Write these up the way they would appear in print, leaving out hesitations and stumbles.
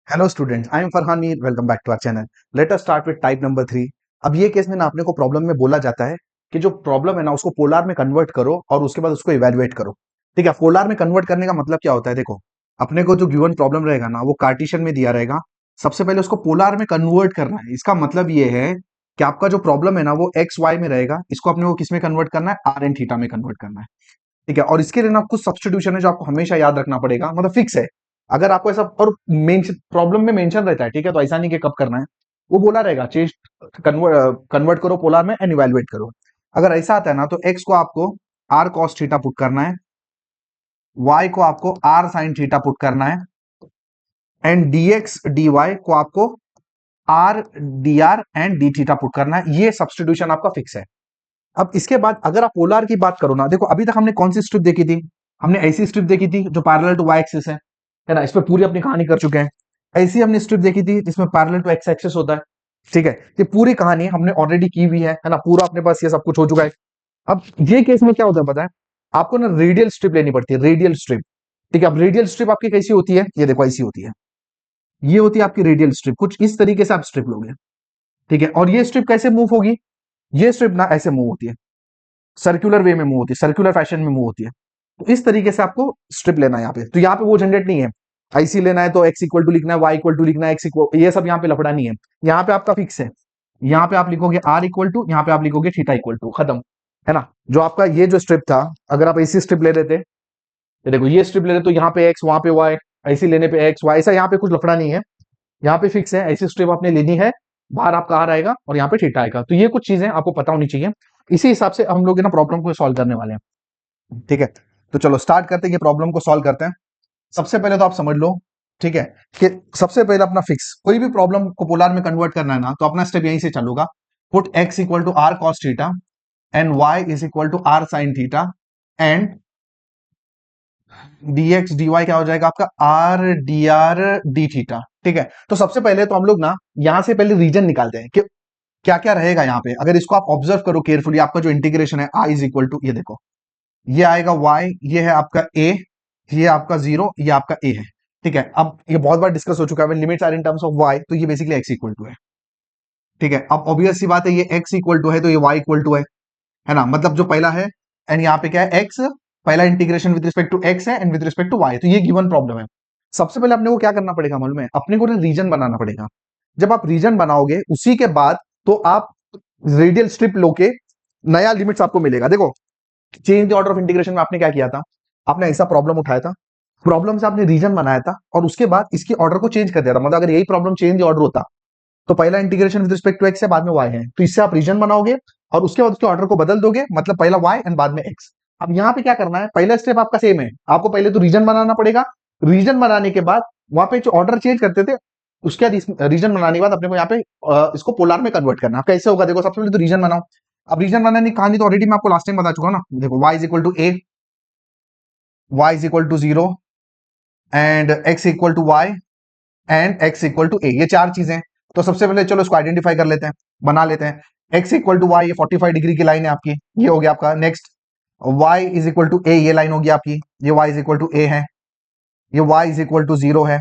Hello students, I am Farhan Mir. Welcome back to our channel. Let us start with type number 3। अब ये case में ना अपने को प्रॉब्लम में बोला जाता है कि जो प्रॉब्लम है ना उसको पोलार में कन्वर्ट करो और उसके बाद उसको इवैल्यूएट करो। ठीक है, पोलार में कन्वर्ट करने का मतलब क्या होता है? देखो, अपने को जो गिवन प्रॉब्लम रहेगा ना वो कार्टेशियन में दिया रहेगा। सबसे पहले उसको पोलार में कन्वर्ट करना है। इसका मतलब ये है कि आपका जो प्रॉब्लम है ना वो एक्स वाई में रहेगा, इसको अपने को किस में कन्वर्ट करना है? आर एन थीटा में कन्वर्ट करना है। ठीक है, और इसके लिए ना कुछ सब्स्टिट्यूशन है जो आपको हमेशा याद रखना पड़ेगा, मतलब फिक्स है। अगर आपको ऐसा और मेन प्रॉब्लम में मेंशन रहता है, ठीक है, तो ऐसा नहीं कि कब करना है, वो बोला रहेगा चेंज कन्वर्ट करो पोलर में एंड इवेलुएट करो। अगर ऐसा आता है ना तो एक्स को आपको आर कॉस थीटा पुट करना है, वाई को आपको आर साइन थीटा पुट करना है, एंड dx dy को आपको r dr and d theta put करना है। ये सब्स्टिट्यूशन आपका फिक्स है। अब इसके बाद अगर आप पोलर की बात करो ना, देखो अभी तक हमने कौन सी स्ट्रिप देखी थी? हमने ऐसी स्ट्रिप देखी थी जो पैरेलल टू वाई एक्सिस है ना, इस पे पूरी अपनी कहानी कर चुके हैं। ऐसी हमने स्ट्रिप देखी थी जिसमें पैरेलल टू एक्स एक्सिस होता है। ठीक है, ये पूरी कहानी हमने ऑलरेडी की हुई है ना, पूरा अपने पास ये सब कुछ हो चुका है। अब ये केस में क्या होता है पता है? आपको ना रेडियल स्ट्रिप लेनी पड़ती है, रेडियल स्ट्रिप। ठीक है, अब रेडियल स्ट्रिप आपकी कैसी होती है? ये देखो ऐसी होती है। ये होती है आपकी रेडियल स्ट्रिप, कुछ इस तरीके से आप स्ट्रिप लोगे। ठीक है, और ये स्ट्रिप कैसे मूव होगी? ये स्ट्रिप ना ऐसे मूव होती है, सर्कुलर वे में मूव होती है, सर्कुलर फैशन में मूव होती है। तो इस तरीके से आपको स्ट्रिप लेना है यहाँ पे। तो यहाँ पे वो झंझट नहीं है, आईसी लेना है तो एक्स इक्वल टू लिखना है, वाई इक्वल टू लिखना है, एक्स इक्वल, ये सब यहाँ पे लफड़ा नहीं है। यहाँ पे आपका फिक्स है। यहाँ पे आप लिखोगे आर इक्वल टू, यहाँ पे आप लिखोगे थीटा इक्वल टू, खत्म। है ना? जो आपका ये जो स्ट्रिप था, अगर आप ऐसी स्ट्रिप ले लेते, ये देखो ये स्ट्रिप ले लेते तो यहाँ पे एक्स, वहां पे वाई, ऐसी लेने पे एक्स वाई, ऐसा यहाँ पे कुछ लफड़ा नहीं है। यहाँ पे फिक्स है, ऐसी स्ट्रिप आपने लेनी है। बाहर आपका आर आएगा और यहाँ पे थीटा आएगा। तो ये कुछ चीजें आपको पता होनी चाहिए। इसी हिसाब से हम लोग ना प्रॉब्लम को सॉल्व करने वाले हैं। ठीक है, तो चलो स्टार्ट करते हैं, ये प्रॉब्लम को सॉल्व करते हैं। सबसे पहले तो आप समझ लो, ठीक है, कि सबसे पहले अपना फिक्स, कोई भी प्रॉब्लम को पोलर में कन्वर्ट करना है ना तो अपना स्टेप यहीं से चलूगा। Put x equal to r cos theta and y is equal to r sine theta and dx dy क्या हो जाएगा आपका? R d r d theta. ठीक है, तो सबसे पहले तो हम लोग ना यहां से पहले रीजन निकालते हैं कि क्या क्या रहेगा यहाँ पे। अगर इसको आप ऑब्जर्व करो केयरफुली, आपका जो इंटीग्रेशन है आई इज इक्वल टू, ये देखो, ये आएगा y, ये है आपका a, ये आपका 0, ये आपका a है। ठीक है, अब ये बहुत बार डिस्कस हो चुका है, limits are in terms of y, तो ये बेसिकली x इक्वल टू है। ठीक है, अब ऑब्वियस सी बात है, ये x इक्वल टू है तो ये y इक्वल टू है ना, मतलब जो पहला है, एंड यहाँ पे क्या है? x, पहला integration with respect to x है and with respect to y, तो ये गिवन प्रॉब्लम है। सबसे पहले अपने को क्या करना पड़ेगा मालूम है? अपने को रीजन बनाना पड़ेगा। जब आप रीजन बनाओगे उसी के बाद तो आप रेडियल स्ट्रिप लोके नया लिमिट्स आपको मिलेगा। देखो, change the order of integration में आपने क्या किया था? आपने ऐसा प्रॉब्लम उठाया था, प्रॉब्लम से आपने रीजन बनाया था और उसके बाद इसकी ऑर्डर को चेंज कर दिया था। मतलब अगर यही प्रॉब्लम चेंज द ऑर्डर होता तो पहला integration with respect to x है, बाद में वाई है, तो इससे आप रीजन बनाओगे और उसके बाद उसके ऑर्डर को बदल दोगे, मतलब पहला वाई एंड बाद में एक्स। अब यहाँ पे क्या करना है? पहला स्टेप आपका सेम है, आपको पहले तो रीजन बनाना पड़ेगा। रीजन बनाने के बाद वहां पे जो ऑर्डर चेंज करते थे, उसके बाद रीजन बनाने के बाद अपने को यहाँ पे इसको पोलर में कन्वर्ट करना। कैसे होगा? देखो, सबसे पहले तो रीजन बनाओ। अब रीजन बनाने की कहानी तो ऑलरेडी मैं आपको लास्ट टाइम बता चुका हूं ना। देखो, y is equal to a, y is equal to 0 and x equal to y and x equal to a, ये चार चीजें। तो सबसे पहले चलो इसको आइडेंटिफाई कर लेते हैं, बना लेते हैं। x इक्वल टू वाई, ये 45 डिग्री की लाइन है आपकी, ये हो गया आपका। Next, y is equal to a, ये लाइन होगी आपकी, ये y is equal to a है, ये y इज इक्वल टू 0 है,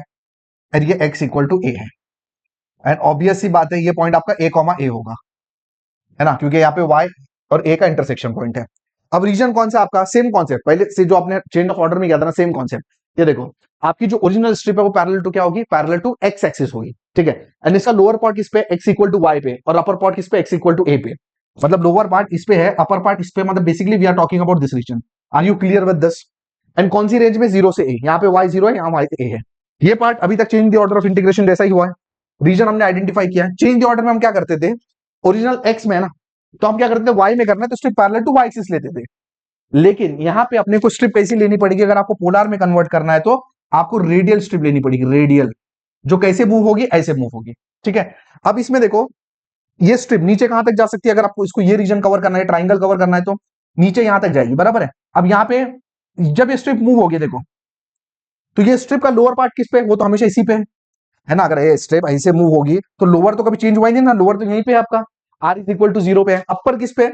और ये x इक्वल टू ए है। एंड ऑब्वियस सी बात है, ये पॉइंट आपका a कॉमा ए होगा, है ना, क्योंकि यहाँ पे y और a का इंटरसेक्शन पॉइंट है। अब रीजन कौन सा आपका? सेम कॉन्सेप्ट पहले से जो आपने चेंज ऑफ ऑर्डर में किया था ना, सेम कॉन्सेप्ट। ये देखो, आपकी जो ओरिजिनल स्ट्रिप है वो पैरेलल टू क्या होगी? पैरेलल टू एक्स एक्सिस होगी। ठीक है, एंड इसका लोअर पार्ट किस पे? x इक्वल टू वाई पे, और अपर पार्ट किस पे? x इक्वल टू ए पे। मतलब लोअर पार्ट इस पे है, अपर पार्ट इस पे, मतलब basically we are talking about this region. Are you clear with this? And कौन सी रेंज में? 0 से a, यहाँ पे y 0 है, यहाँ y a है। ये पार्ट अभी तक change the order of integration जैसा ही हुआ है। रीजन हमने आइडेंटिफाई किया है। चेंज द ऑर्डर में हम क्या करते थे? ओरिजिनल x में है ना, तो हम क्या करते थे? y में करना है तो strip parallel to y axis लेते थे। लेकिन यहां पे अपने को स्ट्रिप कैसी लेनी पड़ेगी? अगर आपको पोलर में कन्वर्ट करना है तो आपको रेडियल स्ट्रिप लेनी पड़ेगी, रेडियल, जो कैसे मूव होगी? ऐसे मूव होगी। ठीक है, अब इसमें देखो, ये स्ट्रिप नीचे कहां तक जा सकती है? अगर आपको इसको ये रीजन कवर करना है, ट्राइंगल कवर करना है, तो नीचे यहां तक जाएगी, बराबर है। अब यहां पे जब ये स्ट्रिप मूव होगी, देखो, तो ये स्ट्रिप का लोअर पार्ट किस पे? वो तो हमेशा इसी पे है ना। अगर ये स्ट्रिप ऐसे मूव होगी तो लोअर तो कभी चेंज हुआ ही नहीं ना, लोअर तो यहीं पे है आपका, आर इज इक्वल टू 0 पे है। अपर किस पे?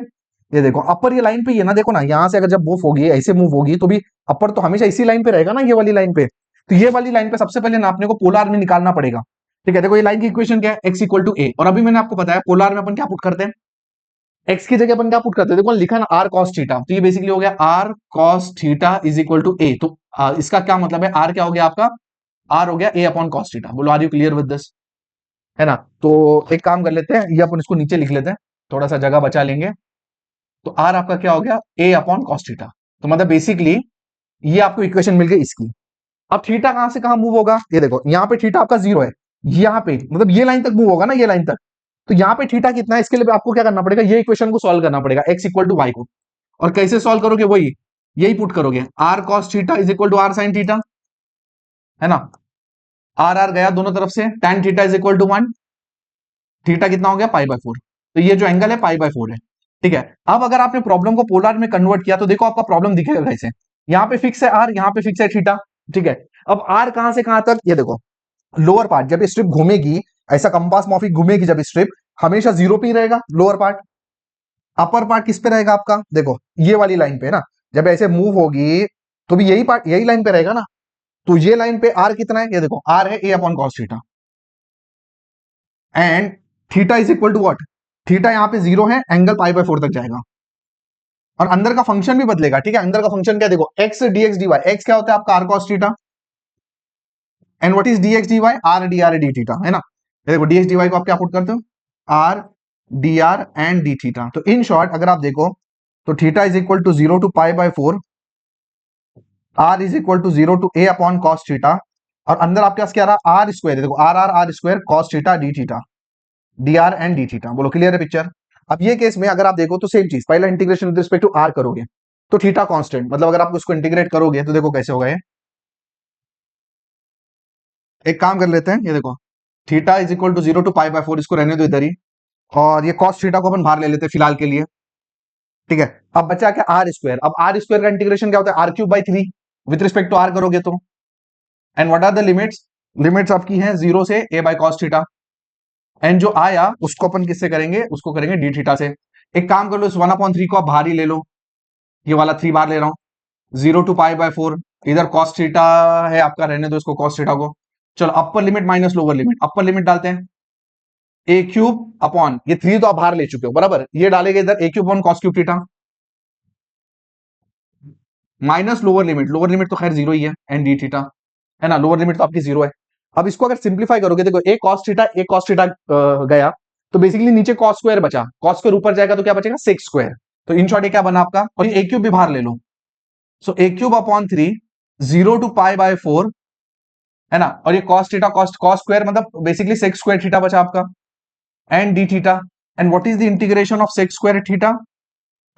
ये देखो, अपर ये लाइन पे ही है ना। देखो ना, यहां से अगर जब मूव होगी, ऐसे मूव होगी, तो भी अपर तो हमेशा इसी लाइन पे रहेगा ना, ये वाली लाइन पे। तो ये वाली लाइन पे सबसे पहले ना अपने को पोलर में निकालना पड़ेगा। ठीक है, देखो ये लाइन की इक्वेशन क्या है, x इक्वल टू ए, और अभी मैंने आपको बताया पोलर में अपन क्या पुट करते हैं, x की जगह अपन क्या पुट करते हैं, देखो लिखा ना r cos थीटा, तो ये बेसिकली हो गया r cos theta is equal to a। तो इसका क्या मतलब है, r क्या हो गया आपका, r हो गया a अपॉन cos थीटा। बोलो are you clear with this, है ना। तो एक काम कर लेते हैं, ये अपन इसको नीचे लिख लेते हैं, थोड़ा सा जगह बचा लेंगे। तो r आपका क्या हो गया, a अपॉन cos थीटा। तो मतलब बेसिकली ये आपको इक्वेशन मिल गई इसकी। अब थीटा कहां से कहां मूव होगा, ये देखो यहाँ पे थीटा आपका 0 है, यहाँ पे मतलब ये लाइन तक मूव होगा ना, ये लाइन तक। तो यहाँ पे थीटा कितना है, इसके लिए आपको क्या करना पड़ेगा, ये इक्वेशन को सॉल्व करना पड़ेगा, x इक्वल टू वाई को। और कैसे सॉल्व करोगे, वही यही पुट करोगे, r cos theta is equal to r sin theta, है ना। r गया दोनों तरफ से, tan theta is equal to 1, theta कितना हो गया π/4। तो ये जो एंगल है π/4 है। ठीक है, अब अगर आपने प्रॉब्लम को पोलर में कन्वर्ट किया तो देखो आपका प्रॉब्लम दिखेगा कैसे, यहाँ पे फिक्स है r, यहाँ पे फिक्स है थीटा। ठीक है, अब r कहां से कहां तक, ये देखो लोअर पार्ट जब स्ट्रिप घूमेगी, ऐसा कंपास मॉर्फिक घूमेगी जब स्ट्रिप, हमेशा 0 पे ही रहेगा लोअर पार्ट। अपर पार्ट किस पे रहेगा आपका, देखो ये वाली लाइन पे ना, जब ऐसे मूव होगी तो भी यही पार्ट यही लाइन पे रहेगा ना। तो ये लाइन पे आर कितना है, ये देखो आर है a upon cos theta, and theta is equal to what, theta यहाँ पे 0 है, एंगल π/4 तक जाएगा। और अंदर का फंक्शन भी बदलेगा। ठीक है, अंदर का फंक्शन क्या, देखो x dx dy, x क्या होता है आपका r cos theta, and what is dx dy, r dr d theta, है ना। ये देखो dx dy को आप क्या पुट करते हो, r dr and d theta. तो इन शॉर्ट अगर आप देखो तो theta is equal to 0 to π/4, r is equal to 0 to a upon cos theta, और अंदर आपके पास क्या रहा, आर स्क्वायर, देखो r square cos theta d theta, d r and d theta. बोलो क्लियर है पिक्चर। अब ये केस में अगर आप देखो तो सेम चीज, पहला integration with respect to r करोगे तो थीटा कांस्टेंट, मतलब अगर आप उसको इंटीग्रेट करोगे तो देखो कैसे होगा ये, एक काम कर लेते हैं, ये देखो theta is equal to 0 to π/4, इसको रहने दो इधर ही, और ये कॉस थीटा को अपन बाहर ले लेते हैं फिलहाल के लिए। ठीक है, अब बचा क्या, आर स्क्वायर। अब आर स्क्वायर का इंटीग्रेशन क्या होता है, r³/3 with respect to r करोगे तो, and what are the limits, limits आपकी हैं 0 से a by cos theta, and जो आया उसको अपन किससे करेंगे, उसको करेंगे डी थीटा से। एक काम कर लो, इस 1/3 को आप बाहर ही ले लो, ये वाला 3 बार ले रहा हूं, 0 टू π/4, इधर cos थीटा है आपका, रहने दो इसको cos थीटा को। चलो upper limit minus lower limit, upper limit डालते हैं a³ अपॉन, ये 3 तो आप बाहर ले चुके हो बराबर, ये डालेंगे इधर a³ upon cos³ theta, minus lower limit तो खैर 0 ही है, एंड डी थीटा, है ना, लोअर लिमिट तो आपकी 0 है। अब इसको अगर सिंप्लीफाई करोगे, देखो a cos थीटा गया, तो बेसिकली नीचे cos स्क्वायर बचा, cos स्क्वायर ऊपर जाएगा तो क्या बचेगा, sec स्क्वायर। तो इन शॉर्ट ये क्या बना आपका, और ये a³ भी बाहर ले लो, सो a³ अपॉन 3, 0 टू π/4, है ना, और ये cos थीटा cos स्क्वायर मतलब बेसिकली sec स्क्वायर थीटा बचा आपका, and d theta, and what is the integration of sec square theta,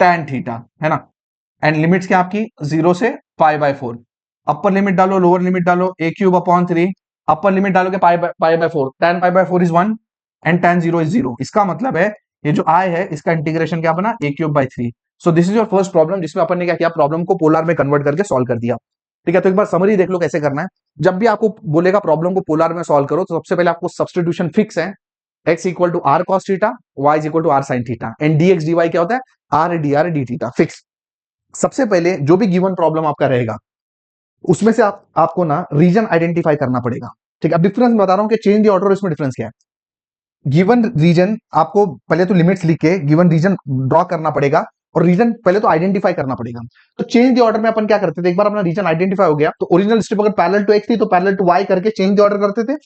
tan theta, है ना। एंड लिमिट्स क्या आपकी 0 से π/4, अपर लिमिट डालो लोअर लिमिट डालो, a³ अपॉन 3, अपर लिमिट डालोगे π/4, tan π/4 is 1 and tan 0 is 0। इसका मतलब है ये जो i है इसका इंटीग्रेशन क्या बना, a³/3। So this is your first problem, जिसमें अपन ने क्या किया, प्रॉब्लम को पोलर में कन्वर्ट करके सॉल्व कर दिया। ठीक है, तो एक बार समरी देख लो कैसे करना है। जब भी आपको बोलेगा प्रॉब्लम को पोलर में सॉल्व करो, तो सबसे पहले आपको सब्स्टिट्यूशन फिक्स है, x equal to r cos theta, y is equal to r sin theta, and dx dy क्या होता है, r dr d theta fix. सबसे पहले जो भी गिवन प्रॉब्लम आपका रहेगा उसमें से आपको ना रीजन आइडेंटिफाई करना पड़ेगा। ठीक है, अब डिफरेंस बता रहा हूं कि चेंज द ऑर्डर और इसमें डिफरेंस क्या है। गिवन रीजन आपको पहले तो लिमिट्स लिख के गिवन रीजन ड्रॉ करना पड़ेगा, और रीजन पहले तो आइडेंटिफाई करना पड़ेगा। तो चेंज द ऑर्डर में अपन क्या करते थे, एक बार अपना रीजन आइडेंटिफाई हो गया तो ओरिजिनल स्ट्रिप अगर पैरेलल टू एक्स थी तो पैरेलल टू वाई करके चेंज द ऑर्डर करते थे।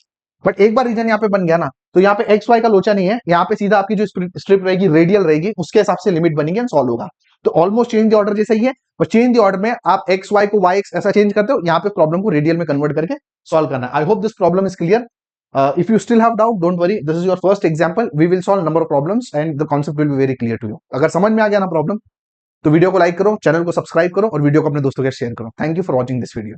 बट एक बार रीजन यहाँ पे बन गया ना, तो यहाँ पे एक्स वाई का लोचा नहीं है, यहाँ पे सीधा आपकी जो स्ट्रिप रहेगी रेडियल रहेगी, उसके हिसाब से लिमिट बनेगी एंड सॉल्व होगा। तो ऑलमोस्ट चेंज द ऑर्डर जैसा ही है, बट चेंज द ऑर्डर में आप एक्स वाई को वाई एक्स ऐसा चेंज करते हो, यहाँ पे प्रॉब्लम को रेडियल में कन्वर्ट करके सॉल्व करना है। I hope this problem is clear. If you still have doubt, don't worry. This is your first example. We will solve number of problems and the concept will be very clear to you. अगर समझ में आ गया ना problem, तो video को like करो, channel को subscribe करो और वीडियो को अपने दोस्तों के साथ शेयर करो। Thank you for watching this video.